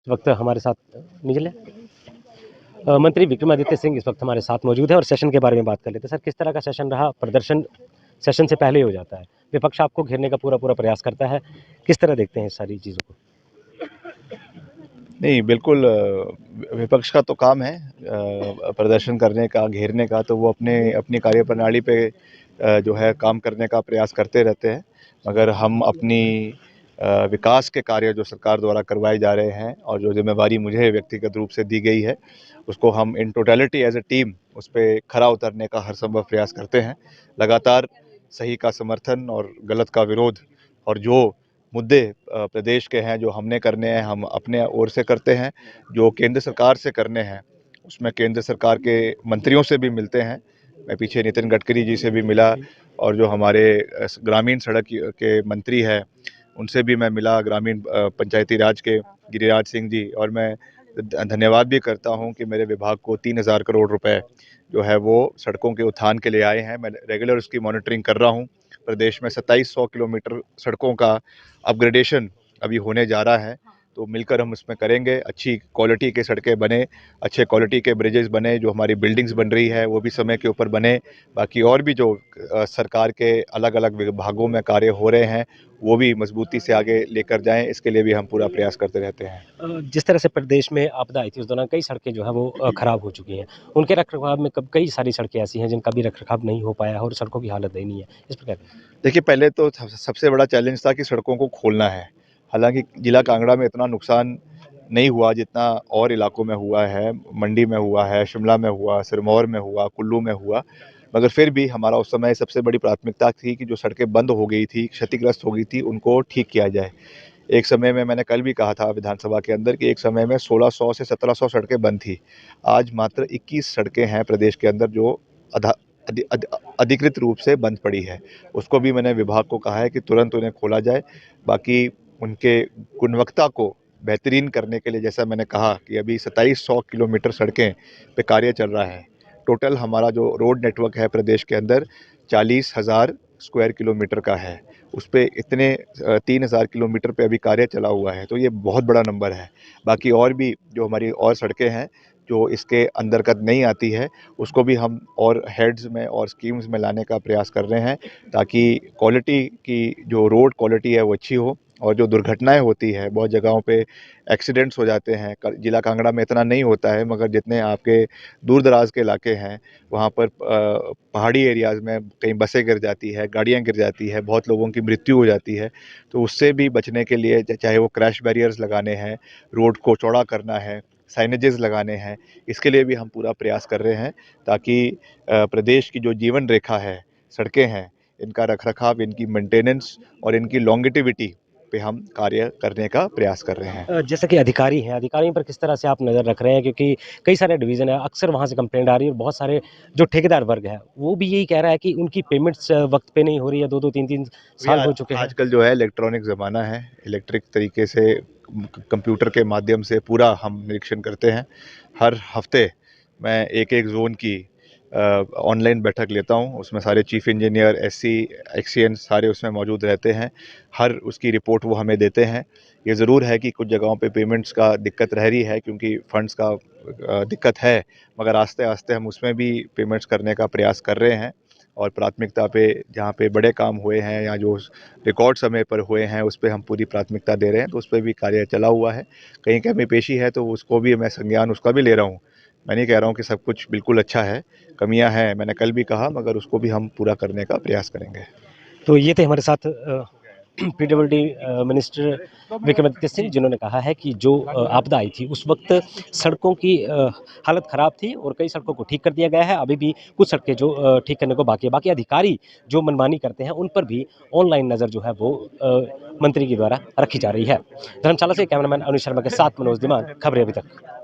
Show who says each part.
Speaker 1: इस वक्त हमारे साथ निकले मंत्री विक्रमादित्य सिंह इस वक्त हमारे साथ मौजूद है और सेशन के बारे में बात कर लेते हैं। सर, किस तरह का सेशन रहा? प्रदर्शन सेशन से पहले ही हो जाता है, विपक्ष आपको घेरने का पूरा प्रयास करता है, किस तरह देखते हैं सारी चीज़ों को?
Speaker 2: नहीं, बिल्कुल विपक्ष का तो काम है प्रदर्शन करने का, घेरने का, तो वो अपनी कार्यप्रणाली पे जो है काम करने का प्रयास करते रहते हैं। मगर हम अपनी विकास के कार्य जो सरकार द्वारा करवाए जा रहे हैं और जो जिम्मेवारी मुझे व्यक्तिगत रूप से दी गई है, उसको हम in totality as a team उस पर खरा उतरने का हर संभव प्रयास करते हैं। लगातार सही का समर्थन और गलत का विरोध, और जो मुद्दे प्रदेश के हैं जो हमने करने हैं, हम अपने ओर से करते हैं। जो केंद्र सरकार से करने हैं, उसमें केंद्र सरकार के मंत्रियों से भी मिलते हैं। मैं पीछे नितिन गडकरी जी से भी मिला, और जो हमारे ग्रामीण सड़क के मंत्री हैं उनसे भी मैं मिला, ग्रामीण पंचायती राज के गिरिराज सिंह जी। और मैं धन्यवाद भी करता हूं कि मेरे विभाग को 3,000 करोड़ रुपए जो है वो सड़कों के उत्थान के लिए आए हैं। मैं रेगुलर उसकी मॉनिटरिंग कर रहा हूं। प्रदेश में 2700 किलोमीटर सड़कों का अपग्रेडेशन अभी होने जा रहा है, तो मिलकर हम उसमें करेंगे। अच्छी क्वालिटी के सड़कें बने, अच्छे क्वालिटी के ब्रिजेस बने, जो हमारी बिल्डिंग्स बन रही है वो भी समय के ऊपर बने। बाकी और भी जो सरकार के अलग अलग विभागों में कार्य हो रहे हैं वो भी मजबूती से आगे लेकर जाएं, इसके लिए भी हम पूरा प्रयास करते रहते हैं।
Speaker 1: जिस तरह से प्रदेश में आपदा आई थी उस दौरान कई सड़कें जो है वो खराब हो चुकी हैं। उनके रखरखाव में कब कई सारी सड़कें ऐसी हैं जिनका भी रखरखाव नहीं हो पाया है और सड़कों की हालत दयनीय है। इस प्रकार
Speaker 2: देखिए, पहले तो सबसे बड़ा चैलेंज था कि सड़कों को खोलना है। हालांकि जिला कांगड़ा में इतना नुकसान नहीं हुआ जितना और इलाकों में हुआ है। मंडी में हुआ है, शिमला में हुआ, सिरमौर में हुआ, कुल्लू में हुआ। मगर फिर भी हमारा उस समय सबसे बड़ी प्राथमिकता थी कि जो सड़कें बंद हो गई थी, क्षतिग्रस्त हो गई थी, उनको ठीक किया जाए। एक समय में, मैंने कल भी कहा था विधानसभा के अंदर, कि एक समय में 1600 से 1700 सड़कें बंद थी। आज मात्र 21 सड़कें हैं प्रदेश के अंदर जो अधिकृत रूप से बंद पड़ी है। उसको भी मैंने विभाग को कहा है कि तुरंत उन्हें खोला जाए। बाकी उनके गुणवत्ता को बेहतरीन करने के लिए, जैसा मैंने कहा कि अभी 2700 किलोमीटर सड़कें पे कार्य चल रहा है। टोटल हमारा जो रोड नेटवर्क है प्रदेश के अंदर 40,000 स्क्वायर किलोमीटर का है। उस पे इतने 3,000 किलोमीटर पे अभी कार्य चला हुआ है, तो ये बहुत बड़ा नंबर है। बाकी और भी जो हमारी और सड़कें हैं जो इसके अंतर्गत नहीं आती है, उसको भी हम और हेड्स में और स्कीम्स में लाने का प्रयास कर रहे हैं, ताकि क्वालिटी की जो रोड क्वालिटी है वो अच्छी हो। और जो दुर्घटनाएं होती है, बहुत जगहों पे एक्सीडेंट्स हो जाते हैं। जिला कांगड़ा में इतना नहीं होता है, मगर जितने आपके दूर दराज के इलाके हैं वहाँ पर पहाड़ी एरियाज़ में कहीं बसें गिर जाती है, गाड़ियाँ गिर जाती है, बहुत लोगों की मृत्यु हो जाती है। तो उससे भी बचने के लिए चाहे वो क्रैश बैरियर्स लगाने हैं, रोड को चौड़ा करना है, साइनेजेस लगाने हैं, इसके लिए भी हम पूरा प्रयास कर रहे हैं, ताकि प्रदेश की जो जीवन रेखा है, सड़कें हैं, इनका रखरखाव, इनकी मेंटेनेंस और इनकी लॉन्गेटिविटी पे हम कार्य करने का प्रयास कर रहे हैं।
Speaker 1: जैसे कि अधिकारी हैं, अधिकारियों पर किस तरह से आप नज़र रख रहे हैं? क्योंकि कई सारे डिवीज़न है, अक्सर वहाँ से कंप्लेंट आ रही है और बहुत सारे जो ठेकेदार वर्ग है, वो भी यही कह रहा है कि उनकी पेमेंट्स वक़्त पे नहीं हो रही है, 2-2 3-3 साल हो चुके हैं।
Speaker 2: आजकल जो है इलेक्ट्रॉनिक ज़माना है, इलेक्ट्रिक तरीके से कंप्यूटर के माध्यम से पूरा हम निरीक्षण करते हैं। हर हफ्ते मैं एक ज़ोन की ऑनलाइन बैठक लेता हूं, उसमें सारे चीफ इंजीनियर, एससी, एक्सीएन सारे उसमें मौजूद रहते हैं। हर उसकी रिपोर्ट वो हमें देते हैं। ये ज़रूर है कि कुछ जगहों पे पेमेंट्स का दिक्कत रह रही है, क्योंकि फंड्स का दिक्कत है, मगर आस्ते आस्ते हम उसमें भी पेमेंट्स करने का प्रयास कर रहे हैं। और प्राथमिकता पे जहाँ पे बड़े काम हुए हैं या जो रिकॉर्ड समय पर हुए हैं, उस पर हम पूरी प्राथमिकता दे रहे हैं, तो उस पर भी कार्य चला हुआ है। कहीं कमी पेशी है तो उसको भी मैं संज्ञान उसका भी ले रहा हूँ। मैं नहीं कह रहा हूँ कि सब कुछ बिल्कुल अच्छा है, कमियां हैं, मैंने कल भी कहा, मगर उसको भी हम पूरा करने का प्रयास करेंगे।
Speaker 1: तो ये थे हमारे साथ पीडब्ल्यूडी मिनिस्टर विक्रमादित्य सिंह, जिन्होंने कहा है कि जो आपदा आई थी उस वक्त सड़कों की हालत ख़राब थी और कई सड़कों को ठीक कर दिया गया है। अभी भी कुछ सड़कें जो ठीक करने को बाकी है। बाकी अधिकारी जो मनमानी करते हैं उन पर भी ऑनलाइन नज़र जो है वो मंत्री के द्वारा रखी जा रही है। धर्मशाला से कैमरामैन अनुज शर्मा के साथ मनोज धीमान, खबरें अभी तक।